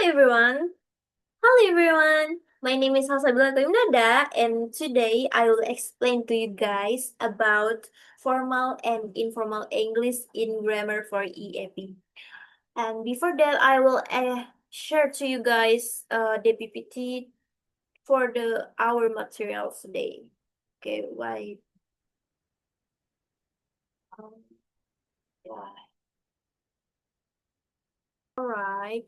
Everyone. Hello everyone. My name is Salsa Billa, and today I will explain to you guys about formal and informal English in grammar for EAP. And before that, I will share to you guys the PPT for the our materials today. Okay, why? Um, yeah. All right.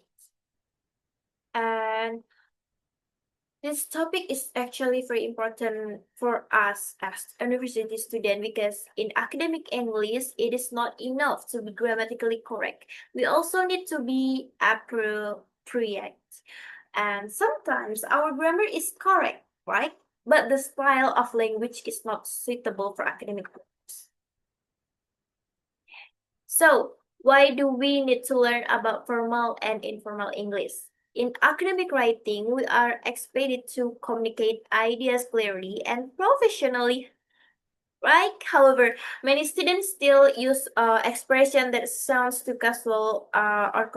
And this topic is actually very important for us as university student because in academic English, it is not enough to be grammatically correct. We also need to be appropriate. And sometimes our grammar is correct, right? But the style of language is not suitable for academic purposes. So, why do we need to learn about formal and informal English? In academic writing, we are expected to communicate ideas clearly and professionally, right? However, many students still use expression that sounds too casual or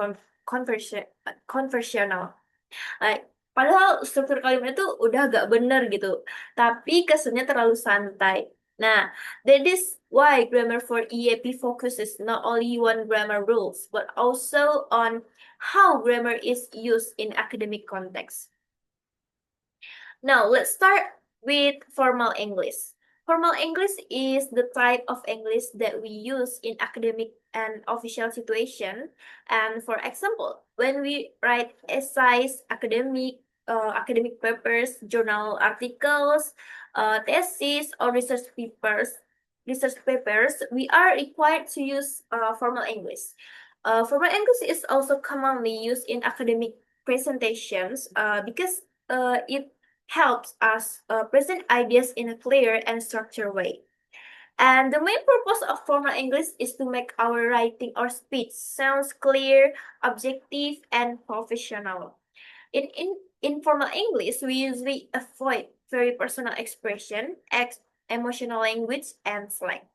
conversational. Padahal struktur kalimatnya tuh udah agak bener gitu, tapi kesannya terlalu santai. Nah, that is why grammar for EAP focuses not only on grammar rules, but also on how grammar is used in academic context. Now, let's start with formal English. Formal English is the type of English that we use in academic and official situation. And for example, when we write essays, academic papers, journal articles, theses, or research papers, we are required to use formal English. Formal English is also commonly used in academic presentations because it helps us present ideas in a clear and structured way. And the main purpose of formal English is to make our writing or speech sounds clear, objective, and professional. In informal English, we usually avoid very personal expression, emotional language, and slang.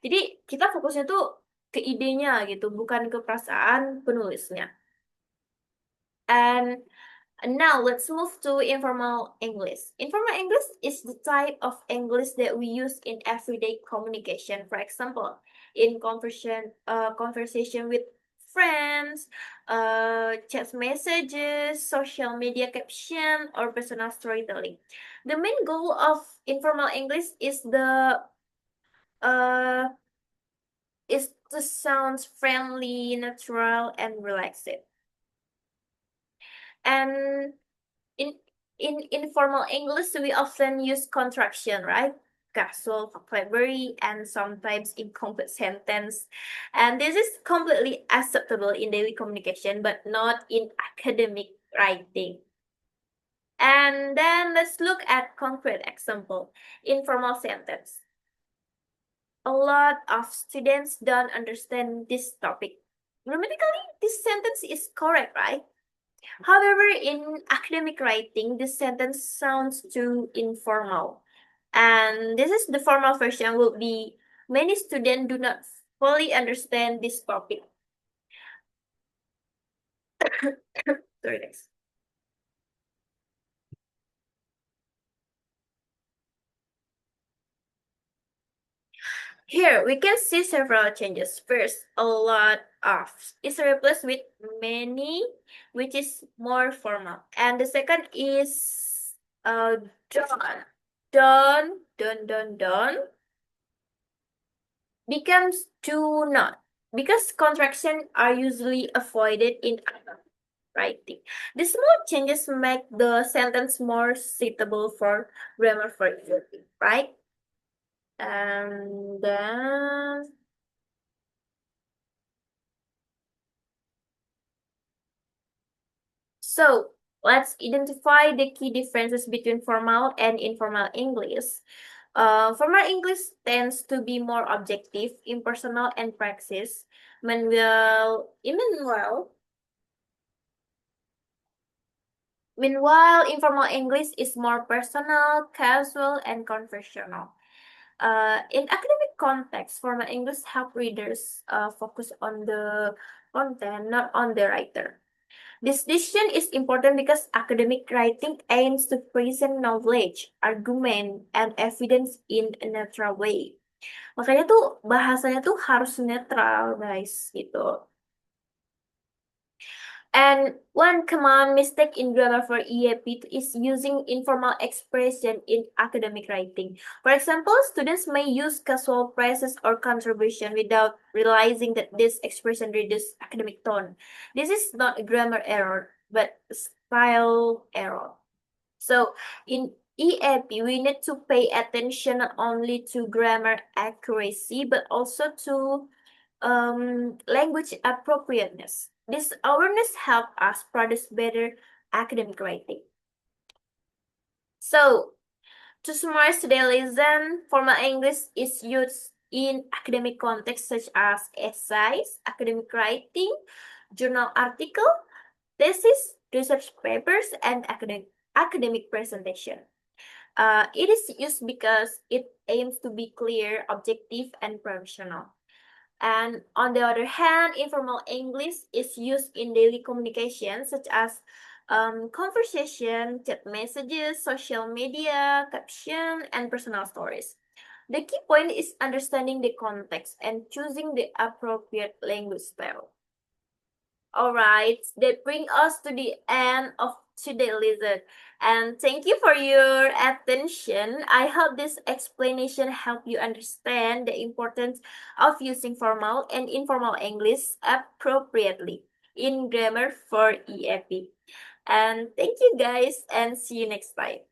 Jadi kita fokusnya tuh ke idenya gitu, bukan ke perasaan penulisnya. And now let's move to informal English. Informal English is the type of English that we use in everyday communication. For example, in conversation with friends, chat messages, social media caption, or personal storytelling. The main goal of informal English uh is to sound friendly, natural, and relaxed. And in in informal English, we often use contraction, right? Casual vocabulary and sometimes incomplete sentence. And this is completely acceptable in daily communication, but not in academic writing. And then let's look at concrete example, informal sentence. A lot of students don't understand this topic. Grammatically, this sentence is correct, right? However, in academic writing, this sentence sounds too informal. And this is the formal version will be many students do not fully understand this topic. Sorry, guys. Here we can see several changes. First, a lot of is replaced with many, which is more formal. And the second is done. Done becomes to not because contractions are usually avoided in writing. The small changes make the sentence more suitable for grammar for example, right? And then so let's identify the key differences between formal and informal English. Formal English tends to be more objective, impersonal, and praxis. Meanwhile, informal English is more personal, casual, and conversational. In academic context, formal English help readers focus on the content, not on the writer. This distinction is important because academic writing aims to present knowledge, argument, and evidence in a natural way. Makanya tuh bahasanya tuh harus netral, guys, gitu. And one common mistake in grammar for EAP is using informal expression in academic writing. For example, students may use casual phrases or contribution without realizing that this expression reduces academic tone. This is not a grammar error, but a style error. So in EAP, we need to pay attention not only to grammar accuracy, but also to language appropriateness. This awareness help us produce better academic writing. So, to summarize today's lesson, formal English is used in academic contexts such as essays, academic writing, journal article, thesis, research papers, and academic presentation. It is used because it aims to be clear, objective, and professional. And on the other hand, informal English is used in daily communication, such as conversation, chat messages, social media, caption, and personal stories. The key point is understanding the context and choosing the appropriate language style. All right, that brings us to the end of today's lesson. And thank you for your attention. I hope this explanation helped you understand the importance of using formal and informal English appropriately in grammar for EAP. And thank you guys, and see you next time.